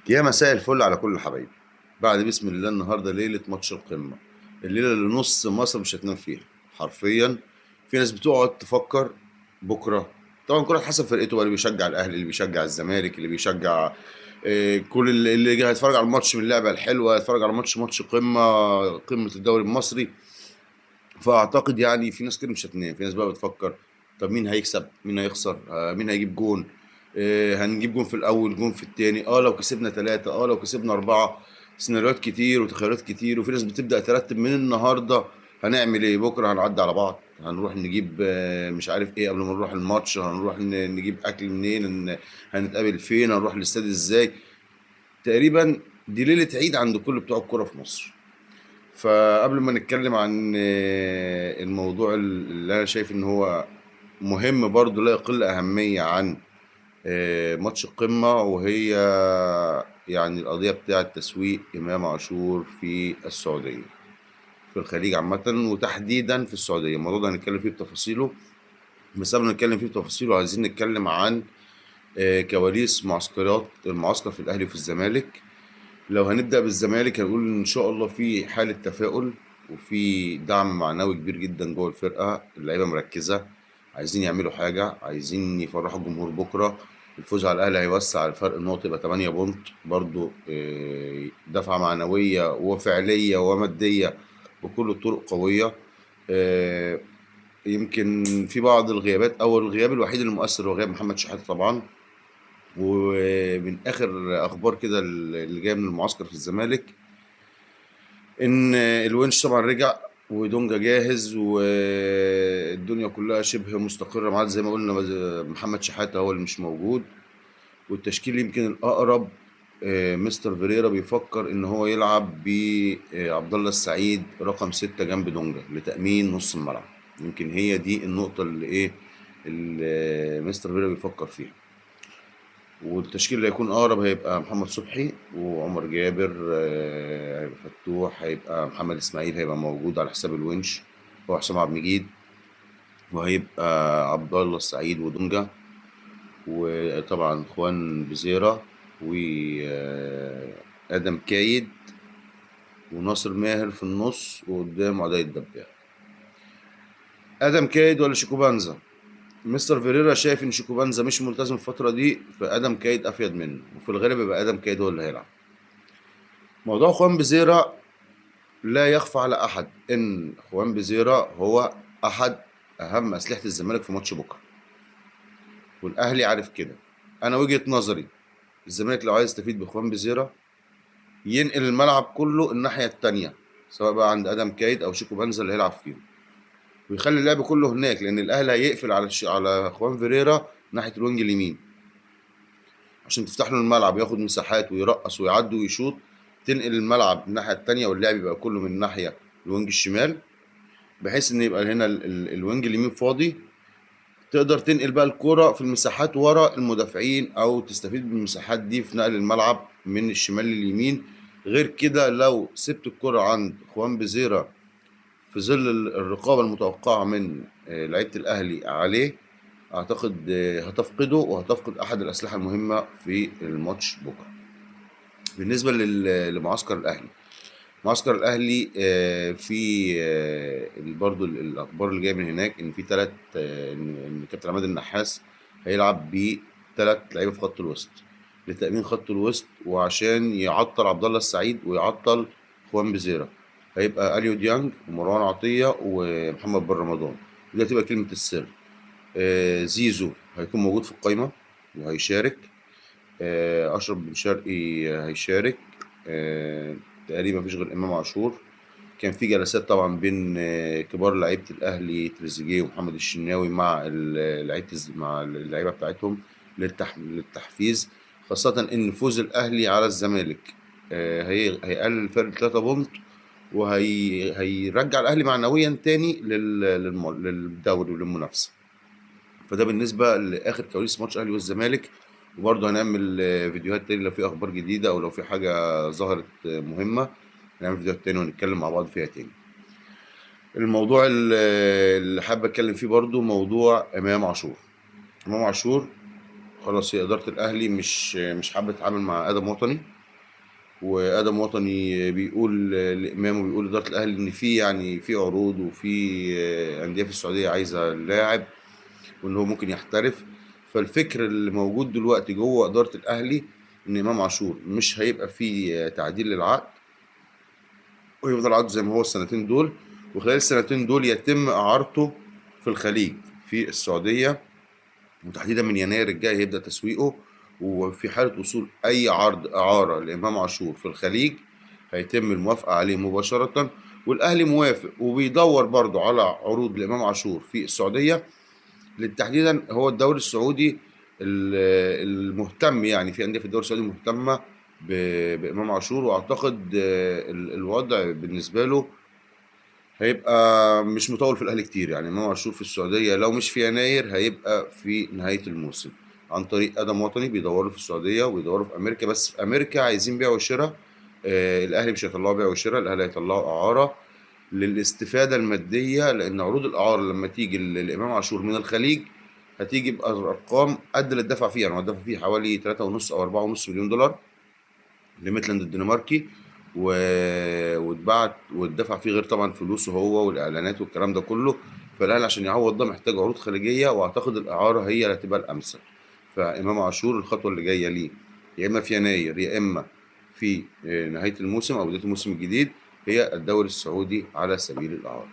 يا مساء الفل على كل حبايبي. بعد بسم الله النهارده ليلة ماتش القمة، الليلة اللي نص مصر مش هتنام فيها حرفيا. في ناس بتقعد تفكر بكرة. طبعا كل واحد حسب فرقته بقى، اللي بيشجع الاهلي، اللي بيشجع الزمالك، اللي بيشجع كل اللي جاي هيتفرج على الماتش من اللعبة الحلوة، هيتفرج على ماتش قمة الدوري المصري. فاعتقد يعني في ناس كتير مش هتنام، في ناس بقى بتفكر طب مين هيكسب، مين هيخسر، مين هيجيب جون، هنجيب جون في الاول، جون في التاني، لو كسبنا ثلاثة، لو كسبنا اربعة. سيناريوهات كتير وتخيلات كتير، وفي ناس بتبدأ ترتب من النهارده هنعمل ايه بكره. هنعدي على بعض، هنروح نجيب مش عارف ايه قبل ما نروح الماتش، هنروح نجيب اكل منين، هنتقابل فين، هنروح الاستاد ازاي. تقريبا دي ليلة عيد عند كل بتوع الكرة في مصر. فقبل ما نتكلم عن الموضوع اللي انا شايف ان هو مهم برضو لا يقل اهمية عن ماتش القمة، وهي يعني القضية بتاعة تسويق امام عاشور في السعودية، في الخليج عامة وتحديدا في السعودية. الموضوع ده هنتكلم فيه بتفاصيله، بس قبل ما نتكلم فيه بتفاصيله عايزين نتكلم عن كواليس معسكرات المعسكر في الاهلي وفي الزمالك. لو هنبدأ بالزمالك هنقول إن شاء الله في حالة تفاؤل وفي دعم معنوي كبير جدا جوه الفرقة. اللعيبة مركزة، عايزين يعملوا حاجة، عايزين يفرحوا الجمهور بكرة. الفوز على الأهلي هيوسع الفرق النقطة، يبقى 8 بونت برضو، دفعة معنوية وفعلية ومادية بكل الطرق قوية. آه، يمكن في بعض الغيابات، أو الغياب الوحيد المؤثر هو غياب محمد شحاتة طبعا. ومن اخر اخبار كده اللي جايه من المعسكر في الزمالك ان الونش طبعا رجع، ودونجا جاهز، والدنيا كلها شبه مستقره معاه زي ما قلنا. محمد شحاته هو اللي مش موجود، والتشكيل يمكن الاقرب مستر فيريرا بيفكر ان هو يلعب بعبد الله السعيد رقم 6 جنب دونجا لتأمين نص الملعب. يمكن هي دي النقطة اللي مستر فيريرا بيفكر فيها. والتشكيل اللي هيكون اقرب هيبقى محمد صبحي وعمر جابر، هيبقى فتوح، هيبقى محمد اسماعيل هيبقى موجود على حساب الونش، وحسام عبد المجيد، وهيبقى عبد الله السعيد ودونجا، وطبعا اخوان بزيرة، وادم كايد، وناصر ماهر في النص، وقدام عدي الدباغ. ادم كايد ولا شيكوبانزا؟ مستر فيريرا شايف ان شيكوبانزا مش ملتزم الفترة دي، فادم كايد افيد منه، وفي الغالب يبقى ادم كايد هو اللي هيلعب. موضوع خوان بزيرة، لا يخفى على أحد إن خوان بزيرة هو أحد أهم أسلحة الزمالك في ماتش بكرة، والأهلي عارف كده. أنا وجهة نظري الزمالك لو عايز يستفيد بخوان بزيرة ينقل الملعب كله الناحية التانية، سواء بقى عند آدم كايد أو شيكو بنزا اللي هيلعب فيهم، ويخلي اللعب كله هناك، لأن الأهلي هيقفل على خوان فيريرا ناحية الوينج اليمين عشان تفتح له الملعب، ياخد مساحات ويرقص ويعدي ويشوط. تنقل الملعب الناحية التانية، واللعب يبقى كله من الناحية الوينج الشمال، بحيث ان يبقى هنا الوينج اليمين فاضي. تقدر تنقل بقى الكرة في المساحات ورا المدافعين، او تستفيد بالمساحات دي في نقل الملعب من الشمال لليمين. غير كده لو سبت الكرة عند خوان بزيرة في ظل الرقابة المتوقعة من لعيبة الاهلي عليه، اعتقد هتفقده، وهتفقد احد الاسلحة المهمة في الماتش بكرة. بالنسبة لمعسكر الاهلي، معسكر الاهلي في برضو الاخبار اللي جايه من هناك ان في ثلاث، ان كابتن عماد النحاس هيلعب بثلاث لعيبه في خط الوسط لتامين خط الوسط، وعشان يعطل عبد الله السعيد ويعطل خوان بزيرا. هيبقى اليو ديانج ومروان عطيه ومحمد بن رمضان. دي هتبقى كلمه السر. زيزو هيكون موجود في القايمه وهيشارك. اشرف بن شرقي هيشارك. تقريبا مفيش غير امام عاشور. كان في جلسات طبعا بين كبار لعيبه الاهلي تريزيجيه ومحمد الشناوي مع مع اللعيبه بتاعتهم للتحفيز، خاصه ان فوز الاهلي على الزمالك هيقلل الفرق 3 بونت، هيرجع الاهلي معنويا تاني للدوري وللمنافسه. فده بالنسبه لاخر كواليس ماتش الاهلي والزمالك. وبرضه هنعمل فيديوهات تاني لو في اخبار جديده، او لو في حاجه ظهرت مهمه هنعمل فيديوهات تاني ونتكلم مع بعض فيها تاني. الموضوع اللي حابب اتكلم فيه برضه موضوع امام عاشور. امام عاشور خلاص، هي اداره الاهلي مش حابه تتعامل مع ادم وطني، وادم وطني بيقول لامام وبيقول اداره الاهلي ان في عروض وفي انديه في السعوديه عايزه اللاعب وان هو ممكن يحترف. فالفكر اللي موجود دلوقتي جوه اداره الاهلي ان امام عاشور مش هيبقى فيه تعديل للعقد، ويفضل عقده زي ما هو السنتين دول، وخلال السنتين دول يتم اعارته في الخليج في السعوديه، وتحديدا من يناير الجاي هيبدا تسويقه. وفي حاله وصول اي عرض اعاره لامام عاشور في الخليج هيتم الموافقه عليه مباشره، والاهلي موافق وبيدور برضه على عروض لامام عاشور في السعوديه. تحديدا هو الدوري السعودي المهتم، يعني في انديه في الدوري السعودي مهتمه بامام عاشور، واعتقد الوضع بالنسبه له هيبقى مش مطول في الاهلي كتير. يعني امام عاشور في السعوديه لو مش في يناير هيبقى في نهايه الموسم، عن طريق ادم وطني بيدوروا في السعوديه وبيدوروا في امريكا. بس في امريكا عايزين بيع وشراء، الاهلي مش هيطلعوا بيع وشراء، الاهلي هيطلعوا اعاره للاستفاده الماديه، لان عروض الاعاره لما تيجي لامام عاشور من الخليج هتيجي بارقام قد اللي اتدفع فيها. يعني هو اتدفع فيه حوالي 3.5 او 4.5 مليون دولار لميتلاند الدنماركي، واتباعت واتدفع فيه غير طبعا فلوسه هو والاعلانات والكلام ده كله. فالاهلي عشان يعوض ده محتاج عروض خارجيه، واعتقد الاعاره هي اللي هتبقى الامثل. فامام عاشور الخطوه اللي جايه ليه يا اما في يناير يا اما في نهايه الموسم او بدايه الموسم الجديد هي الدوري السعودي على سبيل الاعاره.